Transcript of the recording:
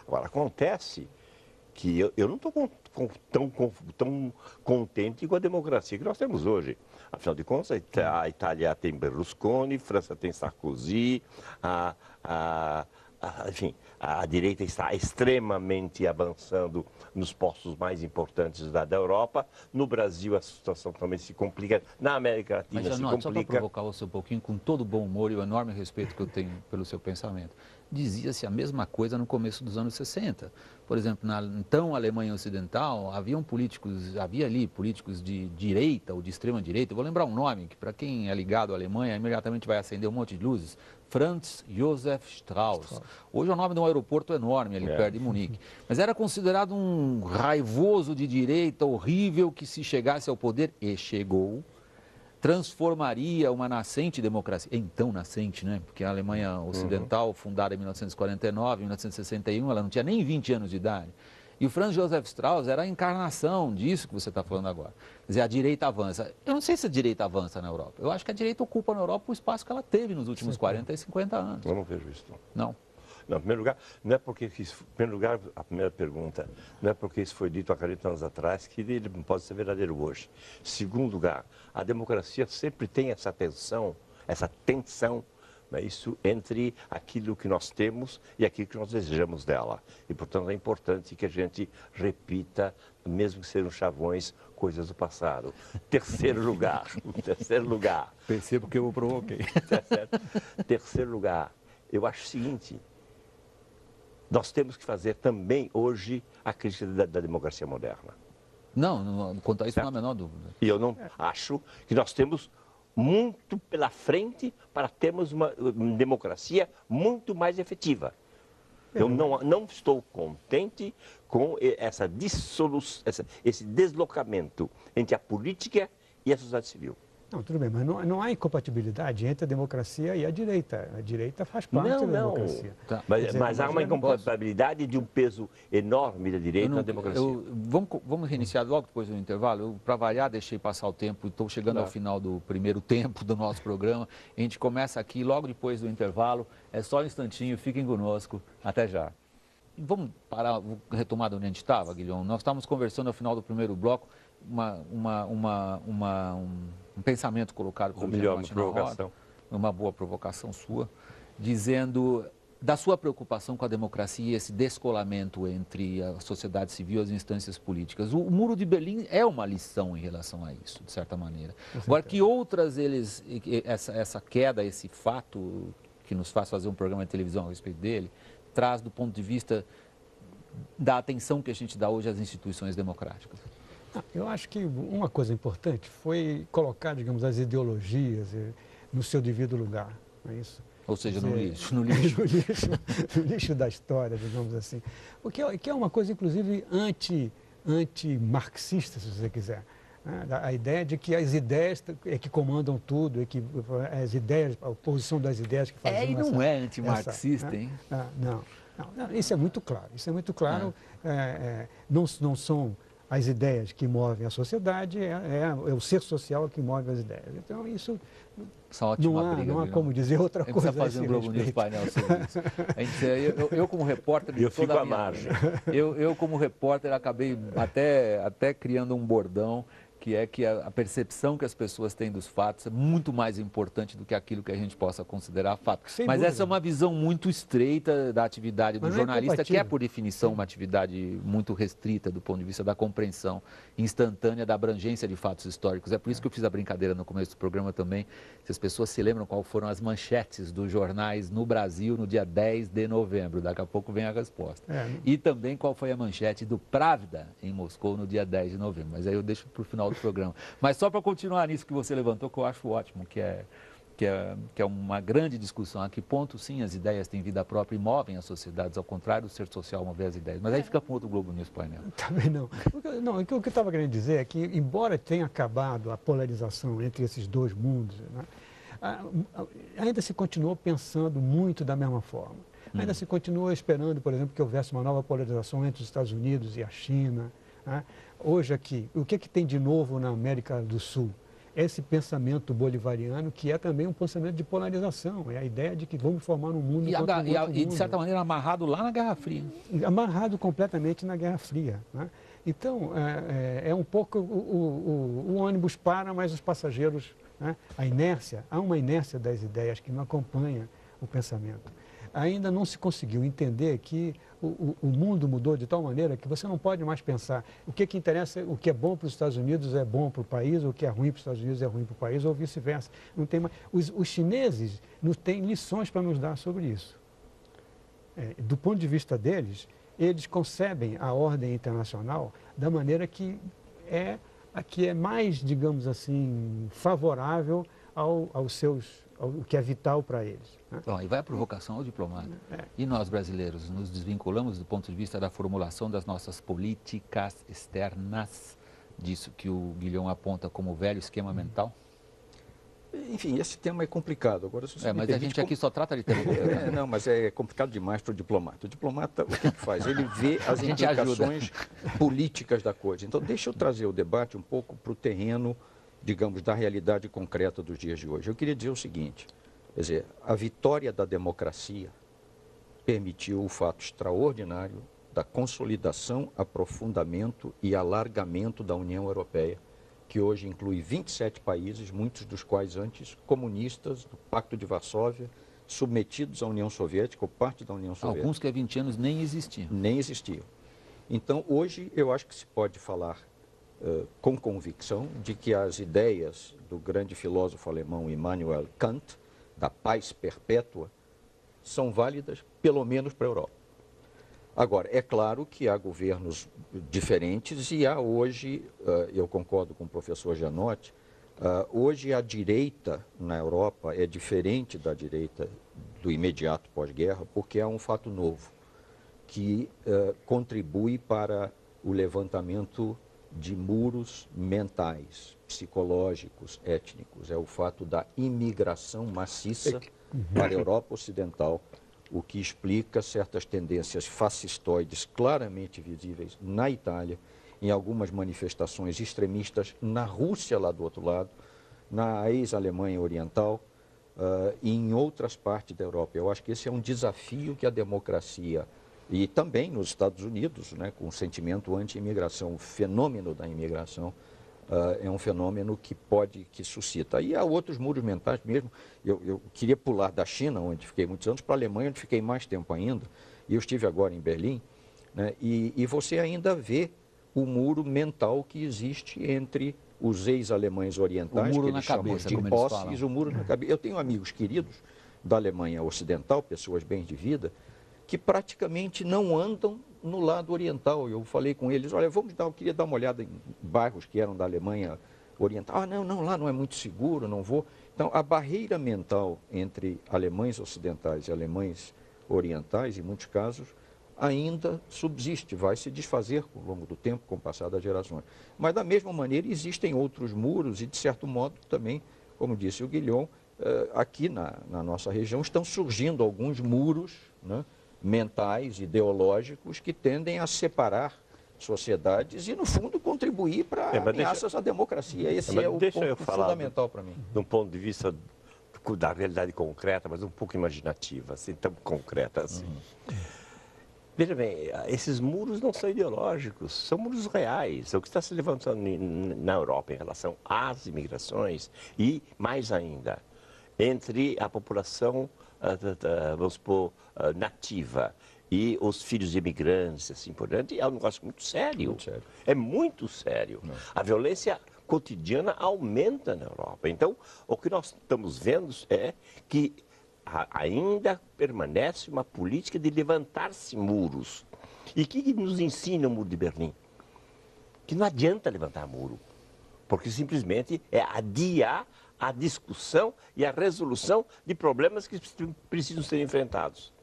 Agora, acontece que eu não estou tão contente com a democracia que nós temos hoje. Afinal de contas, a Itália tem Berlusconi, a França tem Sarkozy, enfim, a direita está extremamente avançando nos postos mais importantes da Europa. No Brasil, a situação também se complica. Na América Latina Mas, se Janot, só para complica. provocar você um pouquinho, com todo o bom humor e o enorme respeito que eu tenho pelo seu pensamento, dizia-se a mesma coisa no começo dos anos 60. Por exemplo, na então Alemanha Ocidental, havia ali políticos de direita ou de extrema direita. Eu vou lembrar um nome que, para quem é ligado à Alemanha, imediatamente vai acender um monte de luzes. Franz Josef Strauss. Hoje é o nome de um aeroporto enorme ali perto de Munique. Mas era considerado um raivoso de direita, horrível, que se chegasse ao poder, e chegou, transformaria uma nascente democracia, então nascente, né? Porque a Alemanha Ocidental, fundada em 1949, 1961, ela não tinha nem 20 anos de idade. E o Franz Josef Strauss era a encarnação disso que você está falando agora. Quer dizer, a direita avança. Eu não sei se a direita avança na Europa. Eu acho que a direita ocupa na Europa o espaço que ela teve nos últimos 40 e 50 anos. Eu não vejo isso. Não. Não, em primeiro lugar, não é porque isso, em primeiro lugar, a primeira pergunta, não é porque isso foi dito há 40 anos atrás que ele não pode ser verdadeiro hoje. Segundo lugar, a democracia sempre tem essa tensão, né, isso entre aquilo que nós temos e aquilo que nós desejamos dela. E, portanto, é importante que a gente repita, mesmo que sejam chavões, coisas do passado. Terceiro lugar. Percebo que eu o provoquei. Tá certo? Terceiro lugar, eu acho o seguinte. Nós temos que fazer também hoje a crítica da democracia moderna. Não, quanto a isso não há a menor dúvida. E eu não acho que nós temos muito pela frente para termos uma democracia muito mais efetiva. Eu não estou contente com esse deslocamento entre a política e a sociedade civil. Não, tudo bem, mas não há incompatibilidade entre a democracia e a direita. A direita faz parte da democracia. Tá. Mas há uma incompatibilidade de um peso enorme da direita na democracia. Vamos reiniciar logo depois do intervalo. Para variar, deixei passar o tempo, estou chegando ao final do primeiro tempo do nosso programa. A gente começa aqui logo depois do intervalo. É só um instantinho, fiquem conosco. Até já. Vamos parar, retomar de onde a gente estava, Guilherme. Nós estávamos conversando ao final do primeiro bloco, um pensamento colocado por uma boa provocação sua, dizendo da sua preocupação com a democracia e esse descolamento entre a sociedade civil e as instâncias políticas. O Muro de Berlim é uma lição em relação a isso, de certa maneira. Agora, que outras essa queda, esse fato que nos faz fazer um programa de televisão a respeito dele, traz do ponto de vista da atenção que a gente dá hoje às instituições democráticas? Eu acho que uma coisa importante foi colocar, digamos, as ideologias no seu devido lugar, não é isso? Ou seja, no lixo. No lixo da história, digamos assim. O que é uma coisa, inclusive, anti-marxista, se você quiser. A ideia de que as ideias é que comandam tudo, é que as ideias, a oposição das ideias que fazem e não é anti-marxista, hein? Não, isso é muito claro. Isso é muito claro. Não são as ideias que movem a sociedade, é o ser social que move as ideias. Então, isso não há como dizer outra coisa. Precisa fazer um Globo News painel sobre isso. Eu como repórter... Eu fico à margem. Eu como repórter, acabei até criando um bordão, que é que a percepção que as pessoas têm dos fatos é muito mais importante do que aquilo que a gente possa considerar fato. Mas essa é uma visão muito estreita da atividade do jornalista, que é, por definição, uma atividade muito restrita do ponto de vista da compreensão instantânea da abrangência de fatos históricos. É por isso que eu fiz a brincadeira no começo do programa também, se as pessoas se lembram qual foram as manchetes dos jornais no Brasil no dia 10 de novembro. Daqui a pouco vem a resposta. E também qual foi a manchete do Pravda em Moscou no dia 10 de novembro. Mas aí eu deixo para o final do programa. Mas só para continuar nisso que você levantou, que eu acho ótimo, que é uma grande discussão. A que ponto, sim, as ideias têm vida própria e movem as sociedades, ao contrário do ser social mover as ideias. Mas aí fica para outro Globo News painel. Também não. O que eu estava querendo dizer é que, embora tenha acabado a polarização entre esses dois mundos, né, ainda se continuou pensando muito da mesma forma. Ainda se continua esperando, por exemplo, que houvesse uma nova polarização entre os Estados Unidos e a China. Né? Hoje aqui, o que tem de novo na América do Sul? esse pensamento bolivariano, que é também um pensamento de polarização, é a ideia de que vamos formar um mundo contra um outro e de certa maneira, amarrado lá na Guerra Fria. Amarrado completamente na Guerra Fria, né? Então, é um pouco, o ônibus para, mas os passageiros, né? Há uma inércia das ideias que não acompanha o pensamento. Ainda não se conseguiu entender que o mundo mudou de tal maneira que você não pode mais pensar o que interessa, o que é bom para os Estados Unidos é bom para o país, o que é ruim para os Estados Unidos é ruim para o país, ou vice-versa. Não tem mais, os chineses não têm lições para nos dar sobre isso. Do ponto de vista deles, eles concebem a ordem internacional da maneira que é mais, digamos assim, favorável ao que é vital para eles. Né? Bom, e vai a provocação ao diplomata. E nós, brasileiros, nos desvinculamos do ponto de vista da formulação das nossas políticas externas, disso que o Guilhom aponta como o velho esquema mental? Enfim, esse tema é complicado. Agora, se você mas a gente aqui só trata de tema complicado. Não, mas é complicado demais para o diplomata. O diplomata, o que faz? Ele vê as implicações políticas da coisa. Então, deixa eu trazer o debate um pouco para o terreno, digamos, da realidade concreta dos dias de hoje. Eu queria dizer o seguinte, quer dizer, a vitória da democracia permitiu o fato extraordinário da consolidação, aprofundamento e alargamento da União Europeia, que hoje inclui 27 países, muitos dos quais antes comunistas, do Pacto de Varsóvia, submetidos à União Soviética ou parte da União Soviética. Alguns que há 20 anos nem existiam. Nem existiam. Então, hoje, eu acho que se pode falar com convicção de que as ideias do grande filósofo alemão Immanuel Kant, da paz perpétua, são válidas, pelo menos para a Europa. Agora, é claro que há governos diferentes e há hoje, eu concordo com o professor Gianotti, hoje a direita na Europa é diferente da direita do imediato pós-guerra, porque há um fato novo que contribui para o levantamento de muros mentais, psicológicos, étnicos. É o fato da imigração maciça para a Europa Ocidental, o que explica certas tendências fascistoides claramente visíveis na Itália, em algumas manifestações extremistas na Rússia, lá do outro lado, na ex-Alemanha Oriental e em outras partes da Europa. Eu acho que esse é um desafio que a democracia, e também nos Estados Unidos, né, com o sentimento anti-imigração, o fenômeno da imigração, é um fenômeno que suscita. E há outros muros mentais mesmo. Eu queria pular da China, onde fiquei muitos anos, para a Alemanha, onde fiquei mais tempo ainda. E eu estive agora em Berlim, né, e você ainda vê o muro mental que existe entre os ex-alemães orientais, que eles chamam de posses, o muro na cabeça. Eu tenho amigos queridos da Alemanha Ocidental, pessoas bem de vida, que praticamente não andam no lado oriental. Eu falei com eles, olha, eu queria dar uma olhada em bairros que eram da Alemanha Oriental. Ah, não, lá não é muito seguro, não vou. Então, a barreira mental entre alemães ocidentais e alemães orientais, em muitos casos, ainda subsiste, vai se desfazer ao longo do tempo, com o passar das gerações. Mas, da mesma maneira, existem outros muros e, de certo modo, também, como disse o Guilhom, aqui na nossa região estão surgindo alguns muros, né, mentais, ideológicos, que tendem a separar sociedades e, no fundo, contribuir para ameaças à democracia. Esse é o ponto fundamental para mim. De um ponto de vista da realidade concreta, mas um pouco imaginativa, assim, tão concreta assim. Veja bem, esses muros não são ideológicos, são muros reais. É o que está se levantando na Europa em relação às imigrações e, mais ainda, entre a população, vamos supor, nativa e os filhos de imigrantes, assim por diante, é um negócio muito sério. Muito sério. É muito sério. Não. A violência cotidiana aumenta na Europa. Então, o que nós estamos vendo é que ainda permanece uma política de levantar-se muros. E o que nos ensina o Muro de Berlim? Que não adianta levantar muro, porque simplesmente é adiar a discussão e a resolução de problemas que precisam ser enfrentados.